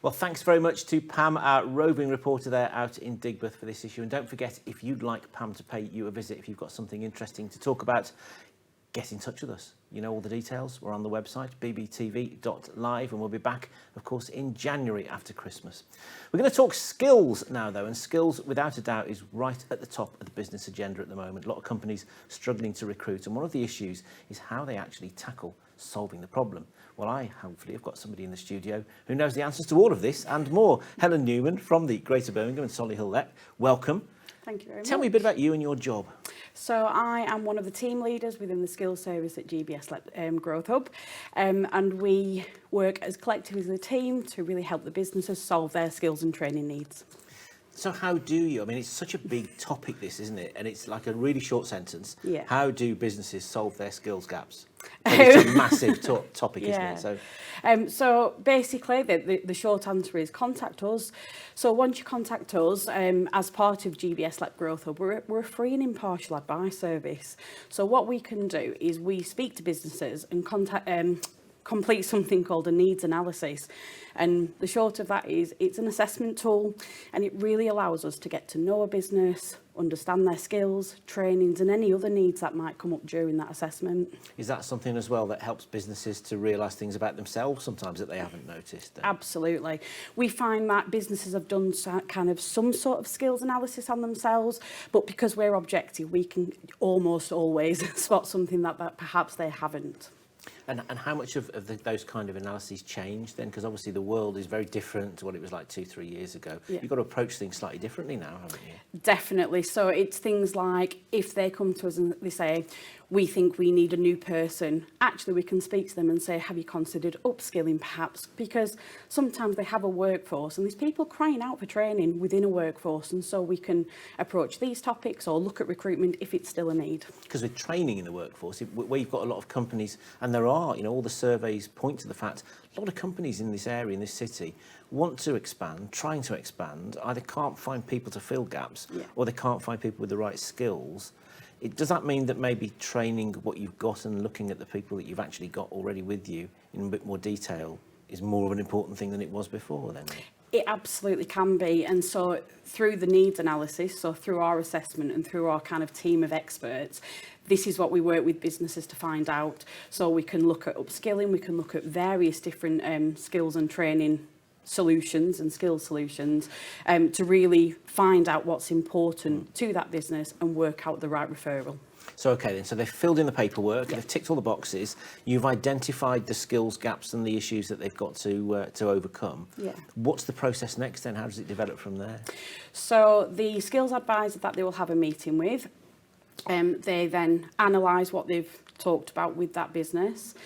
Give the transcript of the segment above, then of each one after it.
Well, thanks very much to Pam, our roving reporter there out in Digbeth for this issue. And don't forget, if you'd like Pam to pay you a visit, if you've got something interesting to talk about, get in touch with us. You know all the details. We're on the website, bbtv.live, and we'll be back, of course, in January after Christmas. We're going to talk skills now, though, and skills, without a doubt, is right at the top of the business agenda at the moment. A lot of companies struggling to recruit, and one of the issues is how they actually tackle solving the problem. Well, I hopefully have got somebody in the studio who knows the answers to all of this and more. Helen Newman from the Greater Birmingham and Solihull Let. Welcome. Thank you very much. Tell me a bit about you and your job. So I am one of the team leaders within the skills service at GBS Growth Hub, and we work as collectively as a team to really help the businesses solve their skills and training needs. So how do you, I mean, it's such a big topic this, isn't it? And it's like a really short sentence. Yeah. How do businesses solve their skills gaps? It's a massive topic, Yeah. isn't it? So basically, the short answer is contact us. So once you contact us, as part of GBS Growth Hub, we're a free and impartial advice service. So what we can do is we speak to businesses and complete something called a needs analysis. And the short of that is it's an assessment tool, and it really allows us to get to know a business, understand their skills, trainings and any other needs that might come up during that assessment. Is that something as well that helps businesses to realise things about themselves sometimes that they haven't noticed? Absolutely. We find that businesses have done some sort of skills analysis on themselves, but because we're objective, we can almost always spot something that perhaps they haven't. And how much of those kind of analyses change then? Because obviously the world is very different to what it was like 2-3 years ago. Yeah. You've got to approach things slightly differently now, haven't you? Definitely. So it's things like if they come to us and they say, we think we need a new person, actually we can speak to them and say, have you considered upskilling perhaps? Because sometimes they have a workforce and there's people crying out for training within a workforce, and so we can approach these topics or look at recruitment if it's still a need. Because with training in the workforce, where you've got a lot of companies, and there are, you know, all the surveys point to the fact a lot of companies in this area, in this city, want to expand, trying to expand, either can't find people to fill gaps, or they can't find people with the right skills. Does that mean that maybe training what you've got and looking at the people that you've actually got already with you in a bit more detail is more of an important thing than it was before then? It absolutely can be. And so through the needs analysis, so through our assessment and through our kind of team of experts, this is what we work with businesses to find out. So we can look at upskilling, we can look at various different skills and training solutions and skills solutions to really find out what's important to that business and work out the right referral. So okay then, so they've filled in the paperwork, they've ticked all the boxes, you've identified the skills gaps and the issues that they've got to overcome. Yeah. What's the process next then? How does it develop from there? So the skills advisor that they will have a meeting with, they then analyse what they've talked about with that business.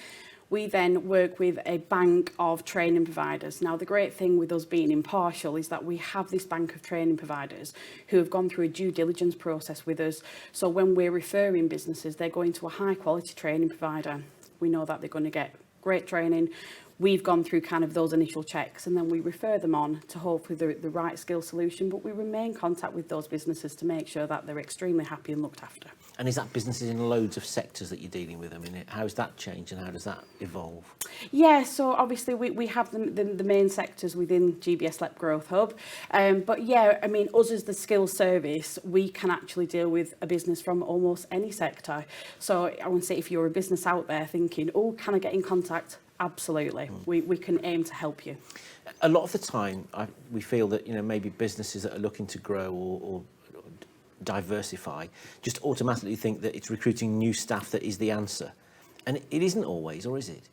We then work with a bank of training providers. Now, the great thing with us being impartial is that we have this bank of training providers who have gone through a due diligence process with us. So when we're referring businesses, they're going to a high quality training provider. We know that they're going to get great training. We've gone through kind of those initial checks, and then we refer them on to hopefully the right skill solution, but we remain in contact with those businesses to make sure that they're extremely happy and looked after. And is that businesses in loads of sectors that you're dealing with? I mean, how's that changed and how does that evolve? Yeah, so obviously we have the main sectors within GBS Growth Hub. But yeah, I mean, us as the skills service, we can actually deal with a business from almost any sector. So I want to say if you're a business out there thinking, oh, can I get in contact? Absolutely. We can aim to help you. A lot of the time, we feel that, you know, maybe businesses that are looking to grow or diversify just automatically think that it's recruiting new staff that is the answer. And it isn't always, or is it?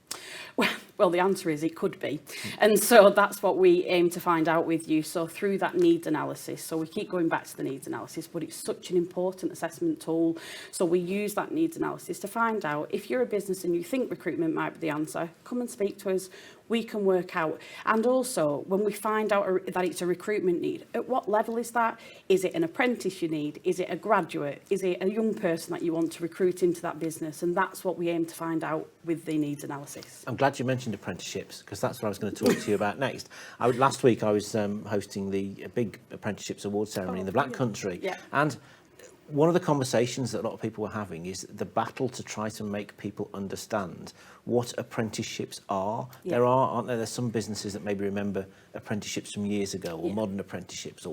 Well, the answer is it could be. And so that's what we aim to find out with you. So through that needs analysis, so we keep going back to the needs analysis, but it's such an important assessment tool. So we use that needs analysis to find out if you're a business and you think recruitment might be the answer, come and speak to us. We can work out. And also, when we find out that it's a recruitment need, at what level is that? Is it an apprentice you need? Is it a graduate? Is it a young person that you want to recruit into that business? And that's what we aim to find out with the needs analysis. I'm glad you mentioned apprenticeships, because that's what I was going to talk to you about next. Last week I was hosting the big apprenticeships award ceremony in the Black Country. Yeah. And one of the conversations that a lot of people were having is the battle to try to make people understand what apprenticeships are. Yeah. There are, aren't there? There's some businesses that maybe remember apprenticeships from years ago, or Yeah. modern apprenticeships,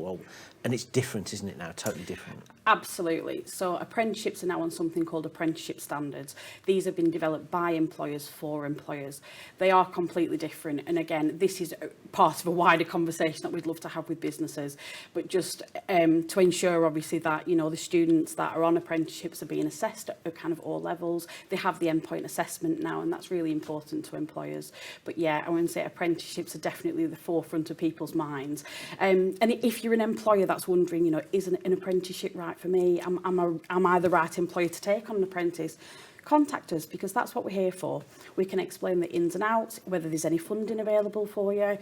and it's different, isn't it now? Totally different. Absolutely. So apprenticeships are now on something called apprenticeship standards. These have been developed by employers for employers. They are completely different. And again, this is part of a wider conversation that we'd love to have with businesses. But just to ensure, obviously, that, you know, the students that are on apprenticeships are being assessed at kind of all levels. They have the endpoint assessment now, and that's really important to employers. But yeah, I wouldn't say apprenticeships are definitely the forefront of people's minds. And if you're an employer that's wondering, you know, is an apprenticeship right for me? Am I the right employer to take on an apprentice? Contact us, because that's what we're here for. We can explain the ins and outs, whether there's any funding available for you.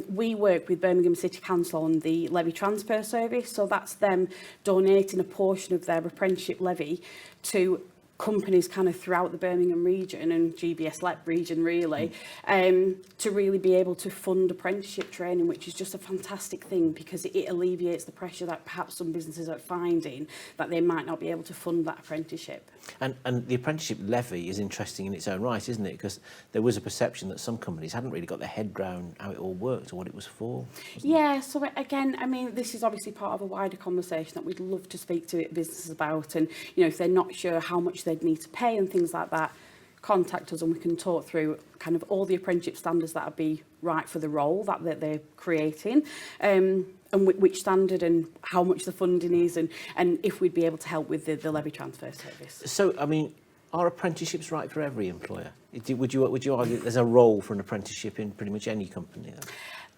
We work with Birmingham City Council on the levy transfer service, so that's them donating a portion of their apprenticeship levy to companies kind of throughout the Birmingham region and GBS LEP region really, to really be able to fund apprenticeship training, which is just a fantastic thing, because it alleviates the pressure that perhaps some businesses are finding that they might not be able to fund that apprenticeship. And the apprenticeship levy is interesting in its own right, isn't it? Because there was a perception that some companies hadn't really got their head round how it all worked or what it was for. Yeah, so again, I mean, this is obviously part of a wider conversation that we'd love to speak to businesses about, and, you know, if they're not sure how much they'd need to pay and things like that, contact us and we can talk through kind of all the apprenticeship standards that would be right for the role that they're creating, and which standard and how much the funding is, and if we'd be able to help with the levy transfer service. So, I mean, are apprenticeships right for every employer? Would you argue that there's a role for an apprenticeship in pretty much any company then?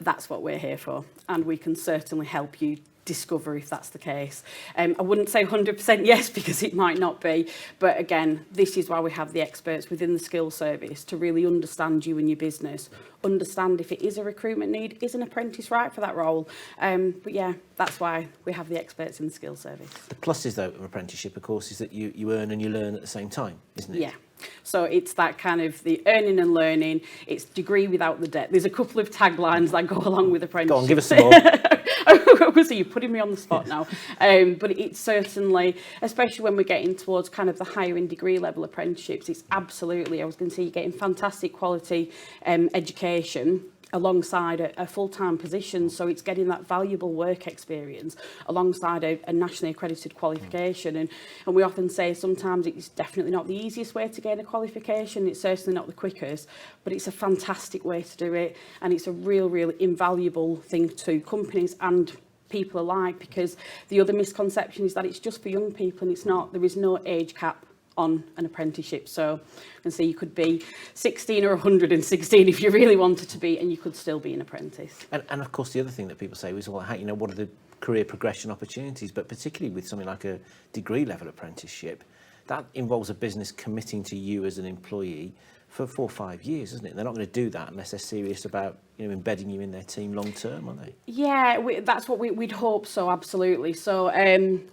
That's what we're here for, and we can certainly help you discover if that's the case. I wouldn't say 100% yes, because it might not be, but again, this is why we have the experts within the skills service to really understand you and your business, understand if it is a recruitment need, is an apprentice right for that role. But yeah, that's why we have the experts in the skills service. The pluses, though, of apprenticeship, of course, is that you earn and you learn at the same time, isn't it? Yeah. So it's that kind of the earning and learning, it's degree without the debt. There's a couple of taglines that go along with apprenticeship. Go on, give us some more. So you're putting me on the spot now. But it's certainly, especially when we're getting towards kind of the higher in degree level apprenticeships, it's absolutely, I was going to say, you're getting fantastic quality education alongside a full-time position, so it's getting that valuable work experience alongside a nationally accredited qualification, and we often say sometimes it's definitely not the easiest way to gain a qualification, it's certainly not the quickest, but it's a fantastic way to do it, and it's a really invaluable thing to companies and people alike, because the other misconception is that it's just for young people, and it's not. There is no age cap on an apprenticeship, so you could be 16 or 116 if you really wanted to be, and you could still be an apprentice. And of course, the other thing that people say is, well, how, you know, what are the career progression opportunities? But particularly with something like a degree level apprenticeship, that involves a business committing to you as an employee for 4 or 5 years, isn't it? They're not going to do that unless they're serious about, you know, embedding you in their team long term, are they? Yeah, that's what we'd hope so, absolutely. So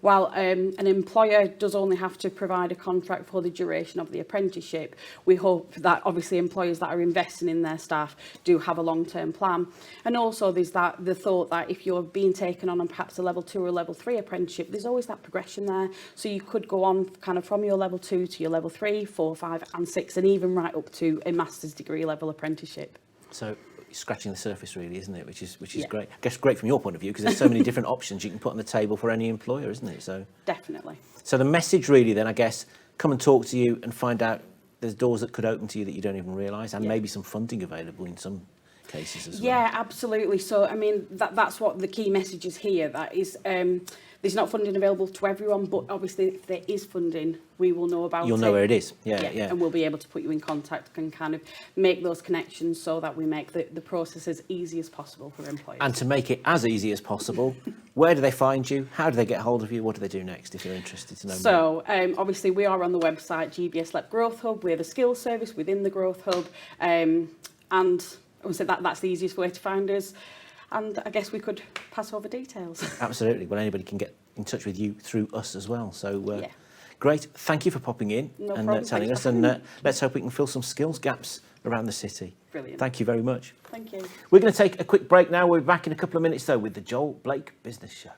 while an employer does only have to provide a contract for the duration of the apprenticeship, we hope that obviously employers that are investing in their staff do have a long-term plan. And also there's the thought that if you're being taken on perhaps a level 2 or a level 3 apprenticeship, there's always that progression there. So you could go on kind of from your level 2 to your level 3, 4, 5 and 6, and even right up to a master's degree level apprenticeship. So scratching the surface, really, isn't it? Which is Yeah. great. I guess great from your point of view, because there's so many different options you can put on the table for any employer, isn't it? So Definitely. So the message really then, I guess, come and talk to you and find out there's doors that could open to you that you don't even realise, and maybe some funding available in some cases as well. Yeah, absolutely. So, I mean, that's what the key message is here. That is, there's not funding available to everyone, but obviously if there is funding, we will know about it. You'll know where it is. Yeah. And we'll be able to put you in contact and kind of make those connections so that we make the process as easy as possible for employers. And to make it as easy as possible, where do they find you? How do they get hold of you? What do they do next if they're interested to know more? So, obviously, we are on the website GBS LEP Growth Hub. We're the skills service within the Growth Hub. And I would say that's the easiest way to find us. And I guess we could pass over details. Absolutely. Well, anybody can get in touch with you through us as well. So, Yeah. great. Thank you for popping in No and problem. telling Thanks us. for And having me. let's hope we can fill some skills gaps around the city. Brilliant. Thank you very much. Thank you. We're going to take a quick break now. We'll be back in a couple of minutes, though, with the Joel Blake Business Show.